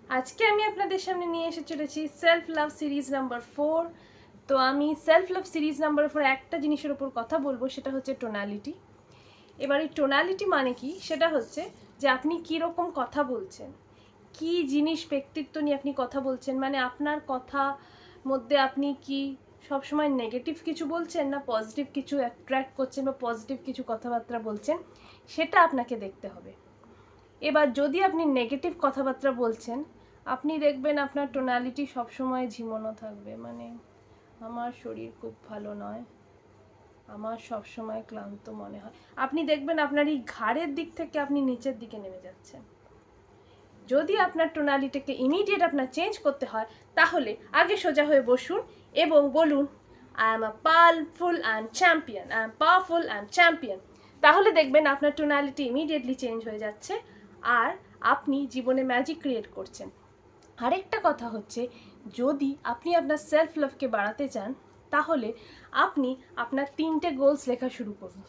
আজকে আমি আপনাদের সামনে নিয়ে এসে চলেছি সেলফ লাভ সিরিজ নাম্বার 4। তো আমি সেলফ লাভ সিরিজ নাম্বার 4 একটা জিনিসের উপর কথা বলবো, সেটা হচ্ছে টোনালিটি। এবার এই টোনালিটি মানে কি, সেটা হচ্ছে যে আপনি কি রকম কথা বলছেন, কি জিনিস ব্যক্তিত্ব নিয়ে আপনি কথা বলছেন, মানে আপনার কথা মধ্যে আপনি কি সবসময় নেগেটিভ কিছু বলছেন না পজিটিভ কিছু অ্যাট্রাক্ট করছেন বা পজিটিভ কিছু কথাবার্তা বলছেন, সেটা আপনাকে দেখতে হবে। এবার যদি আপনি নেগেটিভ কথাবার্তা বলছেন, আপনি দেখবেন আপনার টোনালিটি সবসময় ঝিমোনো থাকবে, মানে আমার শরীর খুব ভালো নয়, আমার সবসময় ক্লান্ত মনে হয়। আপনি দেখবেন আপনার এই ঘাড়ের দিক থেকে আপনি নিচের দিকে নেমে যাচ্ছেন। যদি আপনার টোনালিটিকে ইমিডিয়েট আপনার চেঞ্জ করতে হয়, তাহলে আগে সোজা হয়ে বসুন এবং বলুন I am a powerful and champion, I M powerful and champion. তাহলে দেখবেন আপনার টোনালিটি ইমিডিয়েটলি চেঞ্জ হয়ে যাচ্ছে আর আপনি জীবনে ম্যাজিক ক্রিয়েট করছেন। আরেকটা কথা হচ্ছে, যদি আপনি আপনার সেলফ লাভকে বাড়াতে চান, তাহলে আপনি আপনার 3টে গোলস লেখা শুরু করুন।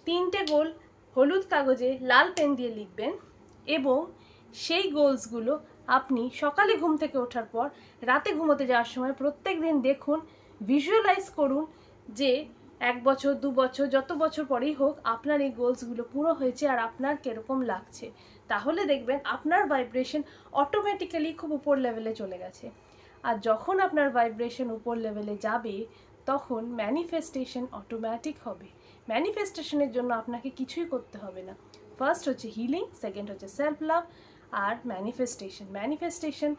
3টে গোল হলুদ কাগজে লাল পেন দিয়ে লিখবেন এবং সেই গোলসগুলো আপনি সকালে ঘুম থেকে ওঠার পর রাতে ঘুমোতে যাওয়ার সময় প্রত্যেক দিন দেখুন, ভিজুয়ালাইজ করুন যে 1 বছর 2 বছর যত বছর পরেই হোক আপনার এই গোলসগুলো পুরো হয়েছে আর আপনার কীরকম লাগছে। তাহলে দেখবেন আপনার ভাইব্রেশন অটোমেটিক্যালি খুব উপর লেভেলে চলে গেছে। আর যখন আপনার ভাইব্রেশন উপর লেভেলে যাবে, তখন ম্যানিফেস্টেশন অটোমেটিক হবে। ম্যানিফেস্টেশনের জন্য আপনাকে কিছুই করতে হবে না। ফার্স্ট হচ্ছে হিলিং, সেকেন্ড হচ্ছে সেলফ লাভ, আর ম্যানিফেস্টেশন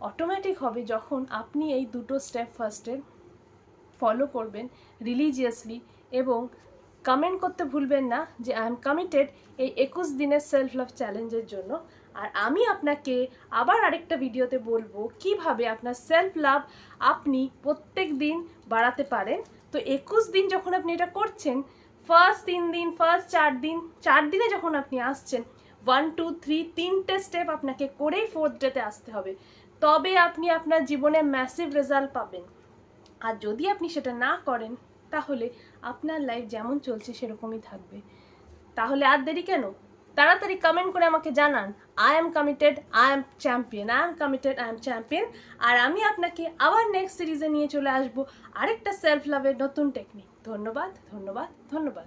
অটোমেটিক হবে যখন আপনি এই দুটো স্টেপ ফার্স্টে ফলো করবেন রিলিজিয়াসলি। এবং কমেন্ট করতে ভুলবেন না যে আই এম কমিটেড এই 21 দিনের সেলফ লাভ চ্যালেঞ্জের জন্য। আর আমি আপনাকে আবার আরেকটা ভিডিওতে বলবো কিভাবে আপনার সেলফ লাভ আপনি প্রত্যেক দিন বাড়াতে পারেন। তো 21 দিন যখন আপনি এটা করছেন, ফার্স্ট 3 দিন, ফার্স্ট 4 দিনে যখন আপনি আসছেন, 1 2 3 3টে স্টেপ আপনাকে করেই 4th ডেতে আসতে হবে, তবে আপনি আপনার জীবনে ম্যাসিভ রেজাল্ট পাবেন। আর যদি আপনি সেটা না করেন, তাহলে আপনার লাইফ যেমন চলছে সেরকমই থাকবে। তাহলে আর দেরি কেন, তাড়াতাড়ি কমেন্ট করে আমাকে জানান I am committed, I am champion, I am committed, I am champion. আর আমি আপনাকে আবার নেক্সট সিরিজে নিয়ে চলে আসবো আরেকটা সেলফ লাভের নতুন টেকনিক। ধন্যবাদ, ধন্যবাদ, ধন্যবাদ।